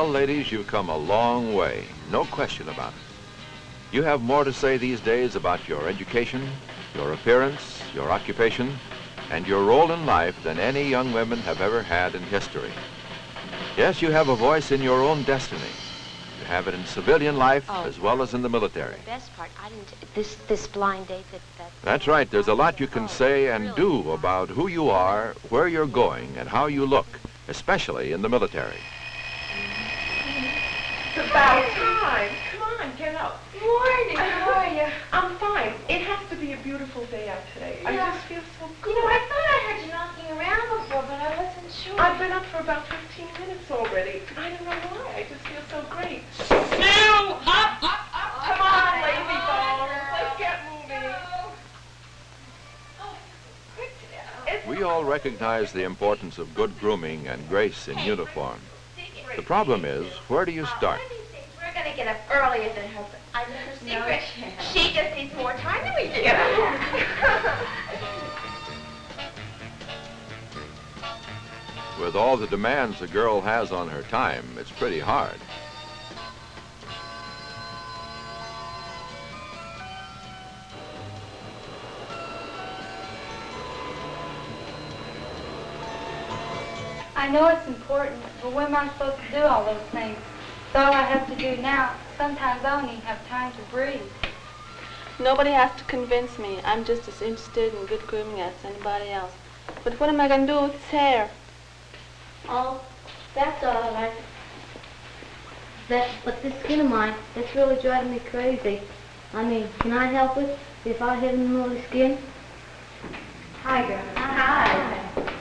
Well, ladies, you've come a long way, no question about it. You have more to say these days about your education, your appearance, your occupation, and your role in life than any young women have ever had in history. Yes, you have a voice in your own destiny. You have it in civilian life as well as in the military. The best part, I didn't, this blind date that... That's right. There's a lot you can say and do about who you are, where you're going, and how you look, especially in the military. It's about time. Come on, get up. Morning, how are you? I'm fine. It has to be a beautiful day out today. Yeah. I just feel so good. You know, I thought I heard you knocking around before, but I wasn't sure. I've been up for about 15 minutes already. I don't know why. I just feel so great. Now, up! Come on, lazy bones. Let's get moving. We all recognize the importance of good grooming and grace in uniform. The problem is, where do you start? We're going to get up earlier than her, but I know her secret. She just needs more time than we do. With all the demands a girl has on her time, it's pretty hard. I know it's important, but when am I supposed to do all those things? It's all I have to do now. Sometimes I don't even have time to breathe. Nobody has to convince me. I'm just as interested in good grooming as anybody else. But what am I going to do with his hair? Oh, that's all right. But this skin of mine, it's really driving me crazy. I mean, can I help it if I hit him in the middle of the skin? Hi, girl. Hi.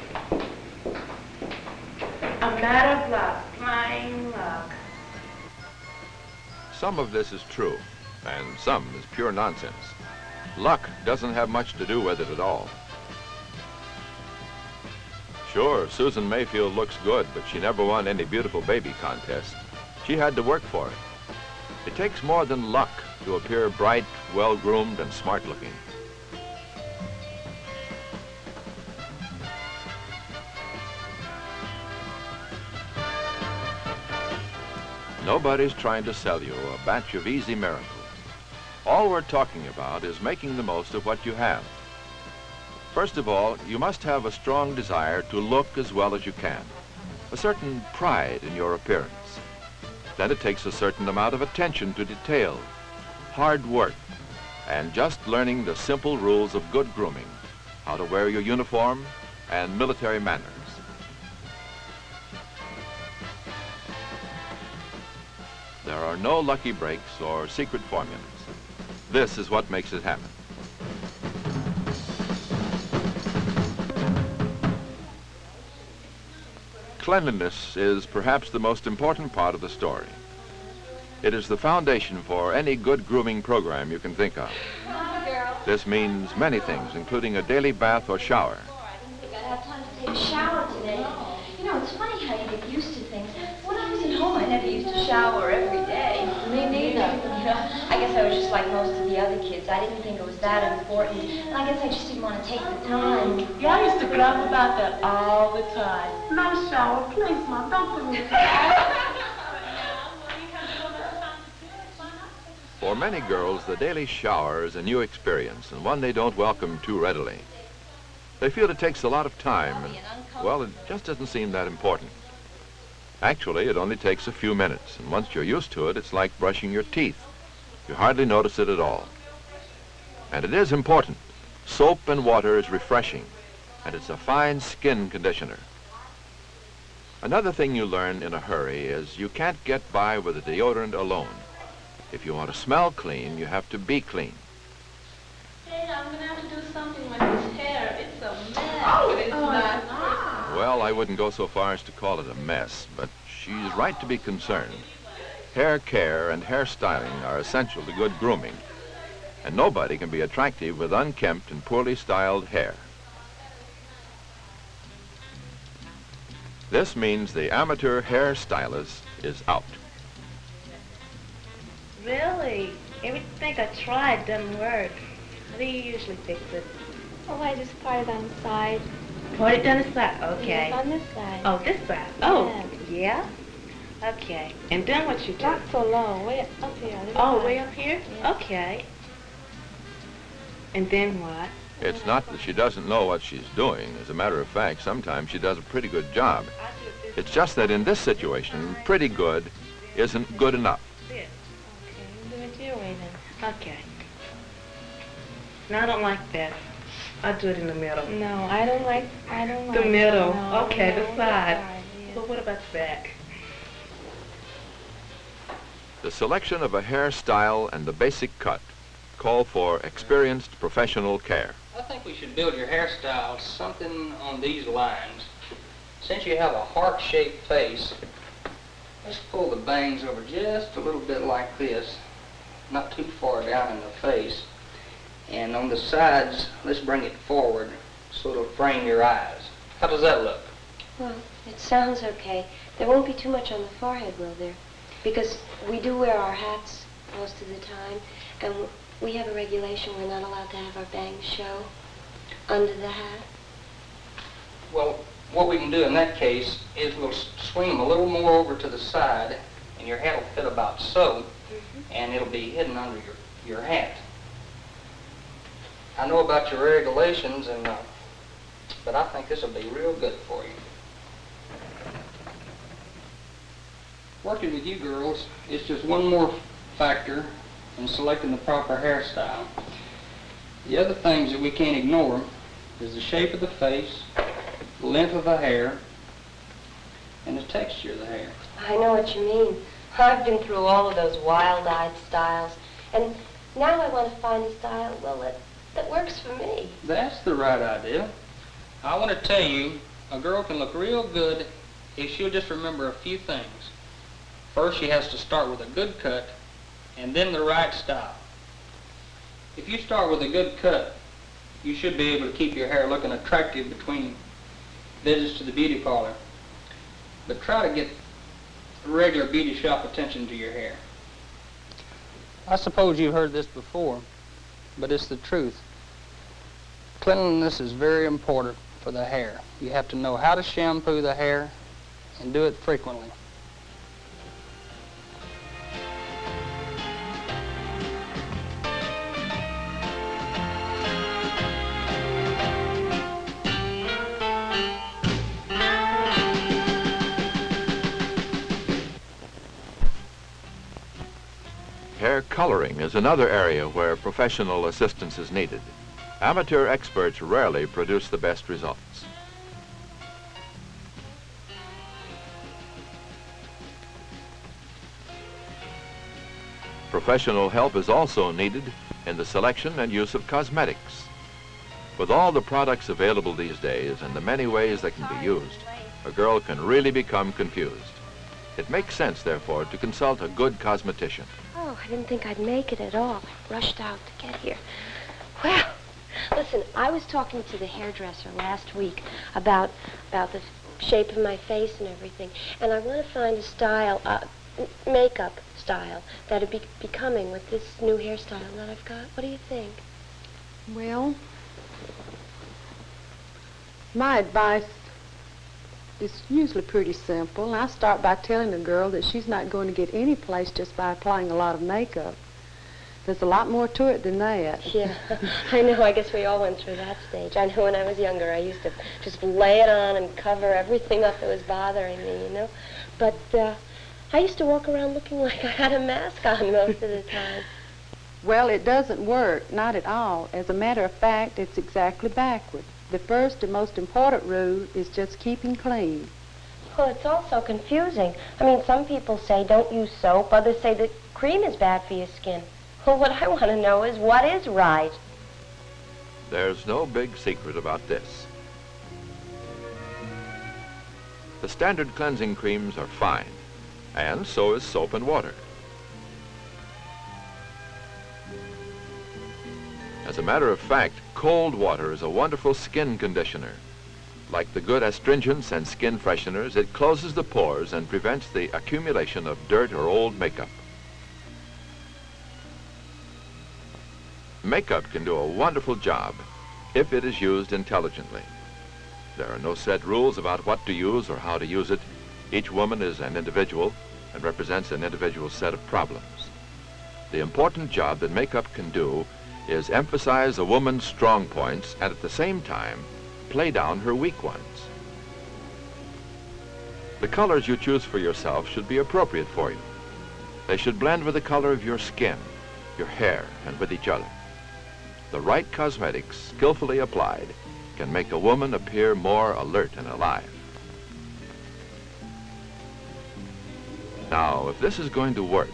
A matter of luck. Plain luck. Some of this is true, and some is pure nonsense. Luck doesn't have much to do with it at all. Sure, Susan Mayfield looks good, but she never won any beautiful baby contest. She had to work for it. It takes more than luck to appear bright, well-groomed, and smart-looking. Nobody's trying to sell you a batch of easy miracles. All we're talking about is making the most of what you have. First of all, you must have a strong desire to look as well as you can, a certain pride in your appearance. Then it takes a certain amount of attention to detail, hard work, and just learning the simple rules of good grooming, how to wear your uniform, and military manners. There are no lucky breaks or secret formulas. This is what makes it happen. Cleanliness is perhaps the most important part of the story. It is the foundation for any good grooming program you can think of. This means many things, including a daily bath or shower. I didn't think I'd have time to take a shower today. You know, it's funny how you get used to things. When I was at home, I never used to shower every day. Me neither. You know, I guess I was just like most of the other kids. I didn't think it was that important. And I guess I just didn't want to take the time. Yeah, I used to grumble about that all the time. No shower, please, Mom, don't do it. For many girls, the daily shower is a new experience and one they don't welcome too readily. They feel it takes a lot of time and, well, it just doesn't seem that important. Actually, it only takes a few minutes, and once you're used to it, it's like brushing your teeth. You hardly notice it at all. And it is important. Soap and water is refreshing, and it's a fine skin conditioner. Another thing you learn in a hurry is you can't get by with a deodorant alone. If you want to smell clean, you have to be clean. Hey, I'm going to have to do something with his hair. It's a mess. Oh, it's not. Well, I wouldn't go so far as to call it a mess, but she's right to be concerned. Hair care and hair styling are essential to good grooming, and nobody can be attractive with unkempt and poorly styled hair. This means the amateur hair stylist is out. Really? Everything I tried doesn't work. How do you usually fix it? Oh, I just part it on the side. Part it down the side? Okay. Yes, on this side. Oh, this side? Oh, Yeah. yeah? Okay. And then what you do? Not so long. Way up here. Oh, way up here? Yeah. Okay. And then what? It's not that she doesn't know what she's doing. As a matter of fact, sometimes she does a pretty good job. It's just that in this situation, pretty good isn't good enough. This. Okay, do it your way then. Okay. No, I don't like that. I'll do it in the middle. No, I don't like The middle. No, Okay, no, the side. yeah. Well, what about the back? The selection of a hairstyle and the basic cut call for experienced professional care. I think we should build your hairstyle something on these lines. Since you have a heart-shaped face, let's pull the bangs over just a little bit like this, not too far down in the face. And on the sides, let's bring it forward so it'll frame your eyes. How does that look? Well, it sounds okay. There won't be too much on the forehead, will there? Because we do wear our hats most of the time, and we have a regulation we're not allowed to have our bangs show under the hat. Well, what we can do in that case is we'll swing them a little more over to the side, and your hat will fit about so, and it'll be hidden under your hat. I know about your regulations, but I think this will be real good for you. Working with you girls is just one more factor in selecting the proper hairstyle. The other things that we can't ignore is the shape of the face, the length of the hair, and the texture of the hair. I know what you mean. I've been through all of those wild-eyed styles, and now I want to find a style, well, that works for me. That's the right idea. I want to tell you, a girl can look real good if she'll just remember a few things. First, she has to start with a good cut, and then the right style. If you start with a good cut, you should be able to keep your hair looking attractive between visits to the beauty parlor. But try to get regular beauty shop attention to your hair. I suppose you've heard this before, but it's the truth. Cleanliness is very important for the hair. You have to know how to shampoo the hair and do it frequently. Hair coloring is another area where professional assistance is needed. Amateur experts rarely produce the best results. Professional help is also needed in the selection and use of cosmetics. With all the products available these days and the many ways they can be used, a girl can really become confused. It makes sense, therefore, to consult a good cosmetician. Oh, I didn't think I'd make it at all. I rushed out to get here. Well, listen, I was talking to the hairdresser last week about the shape of my face and everything, and I want to find a style, makeup style, that'd be becoming with this new hairstyle that I've got. What do you think? Well, my advice is usually pretty simple. I start by telling a girl that she's not going to get any place just by applying a lot of makeup. There's a lot more to it than that. Yeah, I know. I guess we all went through that stage. I know when I was younger, I used to just lay it on and cover everything up that was bothering me, you know. But I used to walk around looking like I had a mask on most of the time. Well, it doesn't work, not at all. As a matter of fact, it's exactly backward. The first and most important rule is just keeping clean. Well, it's all so confusing. I mean, some people say don't use soap. Others say that cream is bad for your skin. Well, what I want to know is what is right. There's no big secret about this. The standard cleansing creams are fine, and so is soap and water. As a matter of fact, cold water is a wonderful skin conditioner. Like the good astringents and skin fresheners, it closes the pores and prevents the accumulation of dirt or old makeup. Makeup can do a wonderful job if it is used intelligently. There are no set rules about what to use or how to use it. Each woman is an individual, and represents an individual set of problems. The important job that makeup can do is emphasize a woman's strong points and at the same time play down her weak ones. The colors you choose for yourself should be appropriate for you. They should blend with the color of your skin, your hair, and with each other. The right cosmetics, skillfully applied, can make a woman appear more alert and alive. Now, if this is going to work,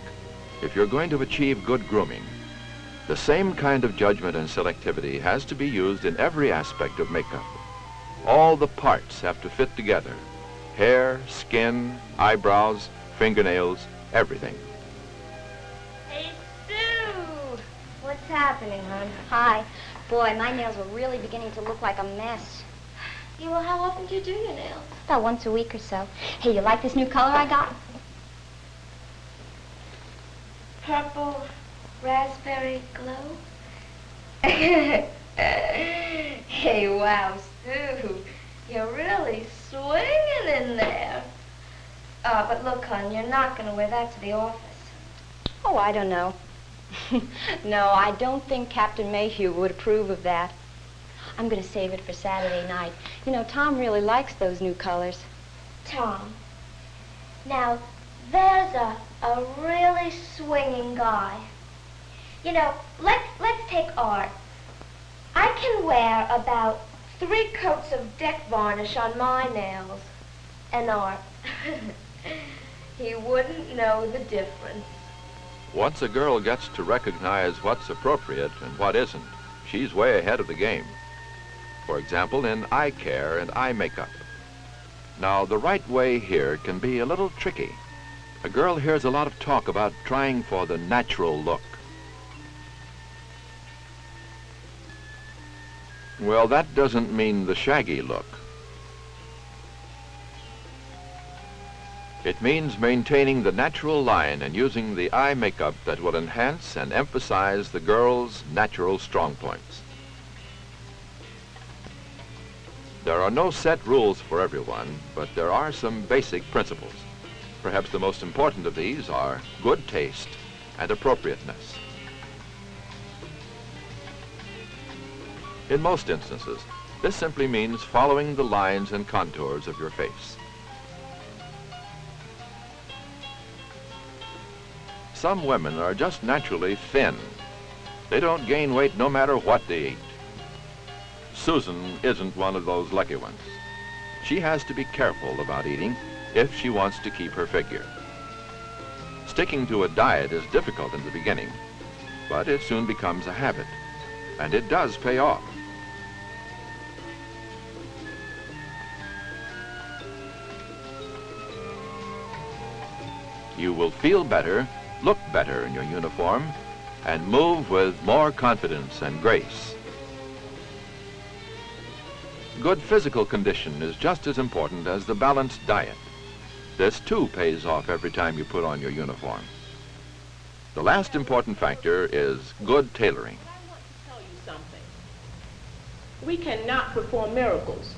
if you're going to achieve good grooming, the same kind of judgment and selectivity has to be used in every aspect of makeup. All the parts have to fit together. Hair, skin, eyebrows, fingernails, everything. Hey, Sue! What's happening, hon? Hi. Boy, my nails are really beginning to look like a mess. Yeah, well, how often do you do your nails? About once a week or so. Hey, you like this new color I got? Purple raspberry glow? Hey, wow, Sue. You're really swinging in there. But look, hon, you're not going to wear that to the office. Oh, I don't know. No, I don't think Captain Mayhew would approve of that. I'm going to save it for Saturday night. You know, Tom really likes those new colors. Tom, now, there's a really swinging guy. You know, let's take Art. I can wear about 3 coats of deck varnish on my nails. And Art, he wouldn't know the difference. Once a girl gets to recognize what's appropriate and what isn't, she's way ahead of the game. For example, in eye care and eye makeup. Now, the right way here can be a little tricky. A girl hears a lot of talk about trying for the natural look. Well, that doesn't mean the shaggy look. It means maintaining the natural line and using the eye makeup that will enhance and emphasize the girl's natural strong points. There are no set rules for everyone, but there are some basic principles. Perhaps the most important of these are good taste and appropriateness. In most instances, this simply means following the lines and contours of your face. Some women are just naturally thin. They don't gain weight no matter what they eat. Susan isn't one of those lucky ones. She has to be careful about eating if she wants to keep her figure. Sticking to a diet is difficult in the beginning, but it soon becomes a habit, and it does pay off. You will feel better, look better in your uniform, and move with more confidence and grace. Good physical condition is just as important as the balanced diet. This too pays off every time you put on your uniform. The last important factor is good tailoring. I want to tell you something. We cannot perform miracles.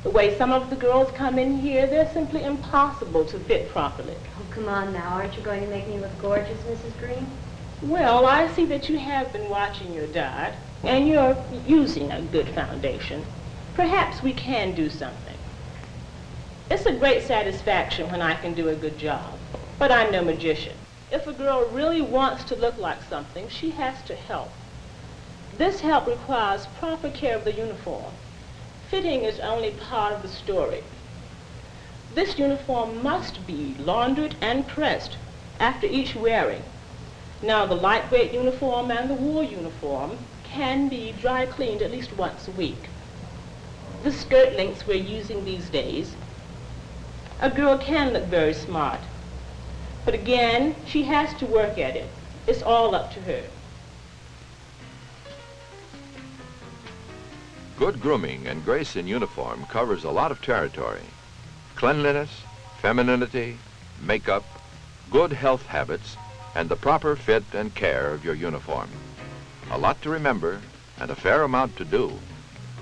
The way some of the girls come in here, they're simply impossible to fit properly. Oh, come on now. Aren't you going to make me look gorgeous, Mrs. Green? Well, I see that you have been watching your diet, and you're using a good foundation. Perhaps we can do something. It's a great satisfaction when I can do a good job, but I'm no magician. If a girl really wants to look like something, she has to help. This help requires proper care of the uniform. Fitting is only part of the story. This uniform must be laundered and pressed after each wearing. Now, the lightweight uniform and the wool uniform can be dry cleaned at least once a week. The skirt lengths we're using these days, a girl can look very smart. But again, she has to work at it. It's all up to her. Good grooming and grace in uniform covers a lot of territory. Cleanliness, femininity, makeup, good health habits, and the proper fit and care of your uniform. A lot to remember and a fair amount to do,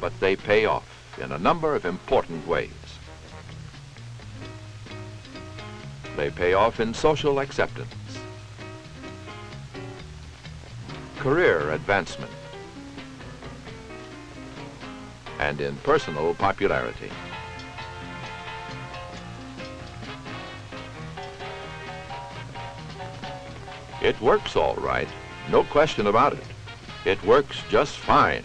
but they pay off in a number of important ways. They pay off in social acceptance, career advancement, and in personal popularity. It works all right, no question about it. It works just fine.